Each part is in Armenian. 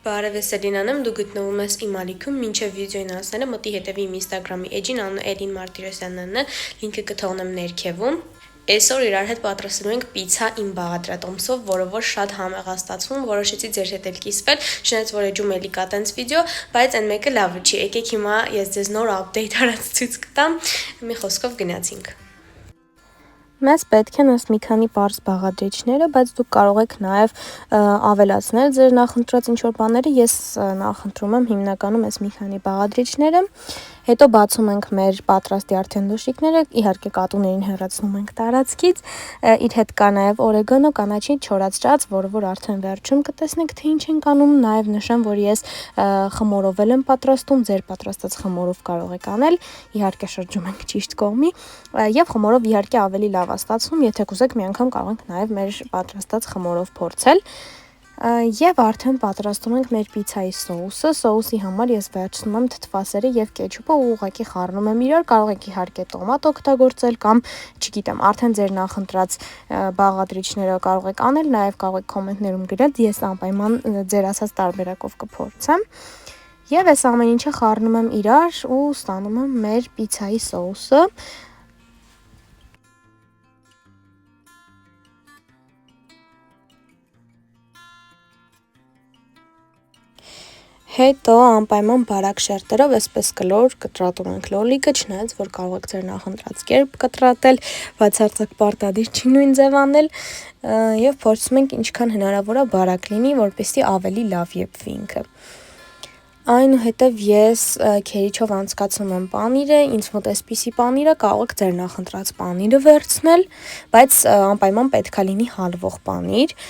Բարև Սելինան, դու գտնվում ես իմ ալիքում, մինչև վիդեոին անցնելը մտի հետևի իմ Instagram-ի էջին, անունը Էլին Մարտիրոսյանն է, լինքը կթողնեմ ներքևում։ Այսօր իրար հետ պատրաստելու ենք պիցցա իմ բաղադրատոմսով, որը որ շատ համեղ է ստացվում, որոշեցի ձեր հետ էլ կիսվել, շնորհակալ որ էջում էլի կա տենց վիդեո, բայց այն մեկը լավը չի։ Եկեք հիմա ես ձեզ նոր update արած ցույց կտամ։ Մի խոսքով գնացինք։ Մեզ պետք են ըստ մի քանի պարզ բաղադրիչները, բայց դուք կարող եք նաև ավելացնել ձեր նախընտրած ինչ-որ բաները։ Ես նախընտրում եմ հիմնականում այս մի քանի բաղադրիչները։ Հետո բացում ենք մեր պատրաստի արդեն լուշիկները, իհարկե կատուներին հեռացնում ենք տարածքից։ Իր հետ կա նաև օրեգանո, կանաչի չորացրած, որը որ արդեն վերջում կտեսնեք թե ինչ ենք անում։ Նաև նշեմ, որ ես խմորով եմ պատրաստում, ձեր պատրաստած խմորով կարող եք անել, իհարկե շրջում ենք ճիշտ կողմի, եւ խմորով իհարկե ավելի լավ է ստացվում, եթե կուզեք մի անգամ կարող ենք նաև մեր պատրաստած խմորով փորձել։ Եվ արդեն պատրաստում ենք մեր պիցցայի սոուսը։ Սոուսի համար ես վերցնում եմ թթվասերը եւ կեչուպը ու ուղղակի խառնում եմ իրար։ Կարող եք իհարկե տոմատ օգտագործել կամ, չգիտեմ, արդեն ձեր նախընտրած բաղադրիչները կարող եք անել, նաեւ կարող եք կոմենտներում գրել, ես անպայման ձեր ասած տարբերակով կփորձեմ։ Եվ այս ամեն ինչը խառնում եմ իրար ու ստանում եմ մեր պիցցայի սոուսը։ Հետո անպայման բարակ շերտերով այսպես կլոր կտրատում ենք լոլիկը, չնայած որ կարող եք ձեր նախընտրած կերպ կտրատել, բացարձակ պարտադիր չի նույն ձև անել, եւ փորձում ենք ինչքան հնարավոր է բարակ լինի, որպեսզի ավելի լավ եփվի ինքը։ Այնուհետև ես քերիչով անցկացնում եմ պանիրը, ինձ մոտ այսպիսի պանիր է, կարող եք ձեր նախընտրած պանիրը վերցնել, բայց անպայման պետք է լինի հալվող պանիր։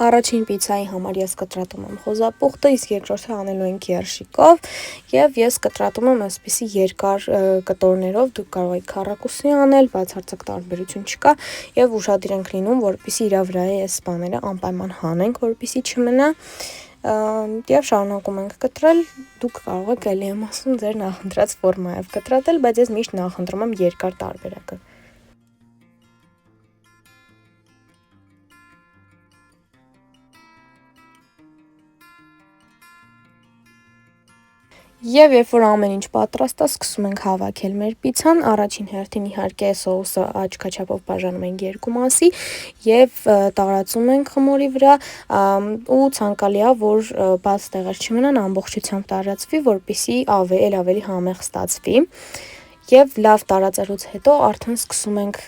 Առաջին պիցցայի համար ես կտրատում եմ խոզապուխտը, իսկ երկրորդը անելու ենք երշիկով, եւ ես կտրատում եմ այսպիսի երկար կտորներով, դուք կարող եք քառակուսի անել, բացարձակ տարբերություն չկա, եւ ուշադիր ենք լինում, որպեսզի իր վրա այս բաները անպայման հանենք, որպեսզի չմնա։ Եվ շարունակում ենք կտրել, դուք կարող եք ելի եմ ասում ձեր նախընտրած ֆորմայով կտրատել, բայց ես միշտ նախընտրում եմ երկար տարբերակը։ Եվ երբ որ ամեն ինչ պատրաստ է, սկսում ենք հավաքել մեր պիցցան։ Առաջին հերթին իհարկե սոուսը աչքաչափով բաժանում ենք երկու մասի եւ տարածում ենք խմորի վրա ու ցանկալի է որ բաց տեղեր չմնան, ամբողջությամբ տարածվի, որպեսզի ավելի համեղ ստացվի։ Եվ լավ տարածելուց հետո արդեն սկսում ենք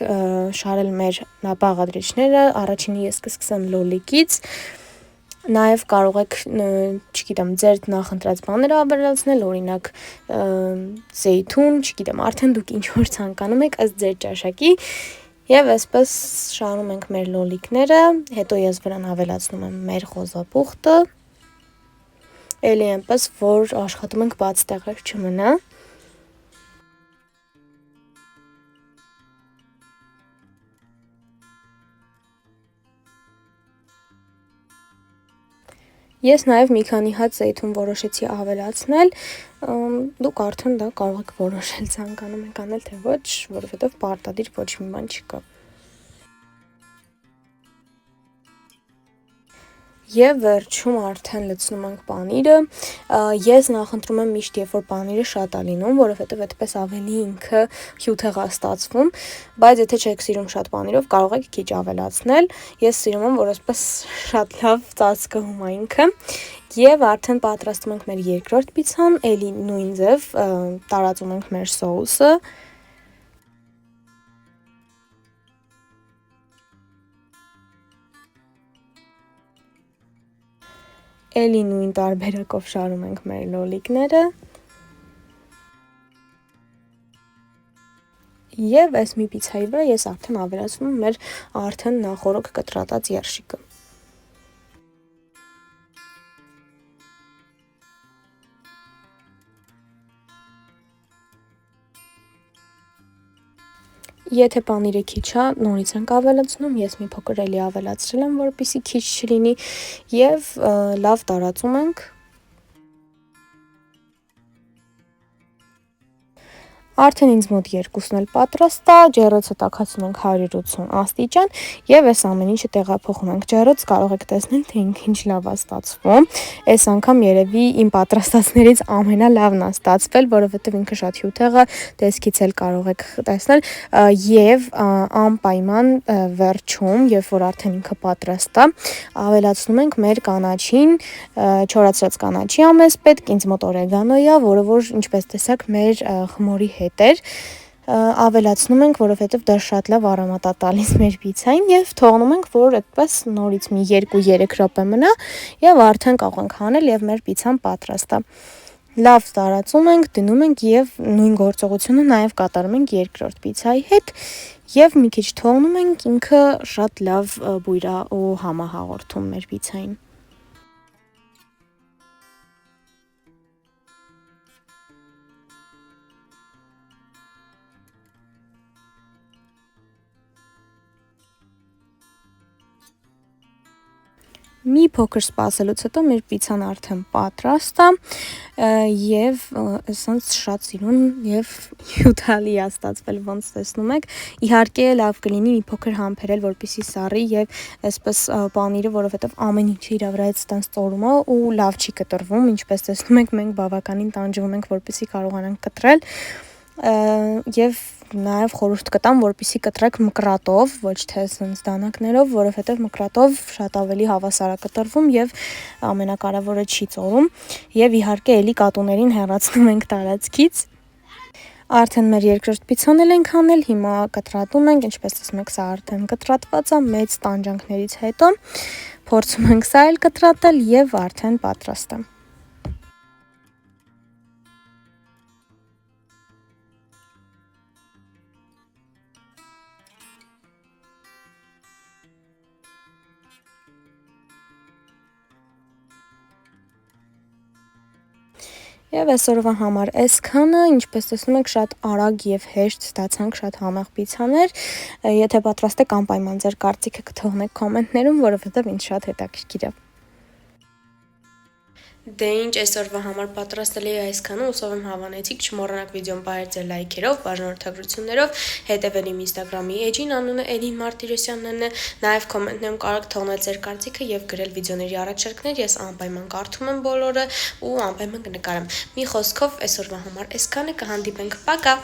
շարել մեր բաղադրիչները։ Առաջինը ես կսկսեմ լոլիկից։ Նաև կարող եք, չգիտեմ, ձեր նախընտրած բաները ավելացնել, օրինակ զեյթուն, չգիտեմ, արդեն դուք ինչ որ ցանկանում եք ըստ ձեր ճաշակի, եւ այսպես շարում ենք մեր լոլիկները, հետո ես վրան ավելացնում եմ մեր խոզապուխտը, էլի այնպես որ աշխատում ենք բաց տեղեր չմնա։ Ես նաև մի քանի հատ զեյթուն որոշեցի ավելացնել, դուք արդեն դա կարող եք որոշել ցանկանում եք անել թե ոչ, որովհետև պարտադիր ոչ մի բան չկա։ Եվ վերջում արդեն լցնում ենք պանիրը, ես նախընտրում եմ միշտ երբ որ պանիրը շատ է լինում, որովհետև այդպես ավելի ինքը հյութեղ է ստացվում, բայց եթե չեք սիրում շատ պանիրով, կարող եք քիչ ավելացնել, ես սիրում եմ, որ այսպես շատ լավ ծածկվում է ինքը, եւ արդեն պատրաստում ենք մեր երկրորդ պիցցան, էլի նույն ձև տարածում ենք մեր սոուսը։ Էլի նույն տարբերակով շարում ենք մեր լոլիկները։ Եվ այս մի պիցցայի վրա ես արդեն ավելացնում եմ մեր արդեն նախորոք կտրատած երշիկը։ Եթե պանիրը քիչ է, նորից ենք ավելացնում, ես մի փոքր էլի ավելացրել եմ, որպեսզի քիչ չլինի, եւ լավ տարածում ենք։ Արդեն ինձ մոտ երկուսն էլ պատրաստ է, ջեռոցը տաքացնում ենք 180 աստիճան եւ այս ամեն ինչը տեղափոխում ենք ջեռոց, կարող եք տեսնել, թե ինչ լավ է ստացվում։ Այս անգամ երևի իմ պատրաստածներից ամենալավն է ստացվել, որովհետեւ ինքը շատ հյութեղ է, տեսքից էլ կարող եք տեսնել եւ անպայման վերջում, երբ որ արդեն ինքը պատրաստ է, ավելացնում ենք մեր կանաչին, չորացրած կանաչի ամես պետք, ինձ մոտ օրեգանո է, որը որ ինչպես տեսակ մեր խմորի հետ էր, ավելացնում ենք, որովհետև դա շատ լավ արոմատ է տալիս մեր պիցային եւ թողնում ենք, որ այդպես նորից մի 2-3 րոպե մնա եւ արդեն կարող ենք հանել եւ մեր պիցան պատրաստ է։ Լավ տարածում ենք, դնում ենք եւ նույն գործողությունը նաեւ կատարում ենք երկրորդ պիցայի հետ եւ մի քիչ թողնում ենք, ինքը շատ լավ բույր է ու համ է հաղորդում մեր պիցային։ Մի փոքր սպասելուց հետո մեր պիցան արդեն պատրաստ է եւ ասենց շատ սիրուն եւ հյութալի է ստացվել, ոնց տեսնում եք։ Իհարկե լավ կլինի մի փոքր համբերել, որպեսզի սառի եւ այսպես պանիրը, որովհետեւ ամեն ինչը իր վրայից տենց ծորում է ու լավ չի կտրվում, ինչպես տեսնում եք, մենք բավականին տանջվում ենք, որպեսզի կարողանանք կտրել եւ նաև խորհուրդ կտամ, որպեսզի կտրեք մկրատով, ոչ թե սենց դանակներով, որովհետև մկրատով շատ ավելի հավասար է կտրվում եւ ամենակարևորը չի ծորում եւ իհարկե էլի կատուներին հեռացնում ենք տարածքից։ Արդեն մեր երկրորդ պիցան էլ ենք հանել, հիմա կտրատում ենք, ինչպես տեսնում եք, սա արդեն կտրատված է մեծ տանջանքներից հետո։ Փորձում ենք սա էլ կտրատել եւ արդեն պատրաստ է։ Եվ այսօրվա համար այսքանը, ինչպես տեսնում եք, շատ արագ եւ հեշտ ստացանք շատ համեղ պիցաներ։ Եթե պատրաստ եք, անպայման ձեր կարծիքը կթողնեք կոմենտներում, որովհետեւ ինձ շատ հետաքրքիր է։ Դե ինչ, այսօրվա համար պատրաստել էի այսքանը, ուսով եմ հավանեցիք, չմոռանաք վիդեոն պահել ձեր լայքերով, բաժանորդագրություններով, հետևել իմ Instagram-ի էջին, անունը Էլին Մարտիրոսյանն է, նաև կոմենտներում կարող թողնել ձեր կարծիքը եւ գրել վիդեոների առաջարկներ, ես անպայման կարդում եմ բոլորը ու անպայման կնկարեմ։ Մի խոսքով այսօրվա համար այսքանը, կհանդիպենք, պակա։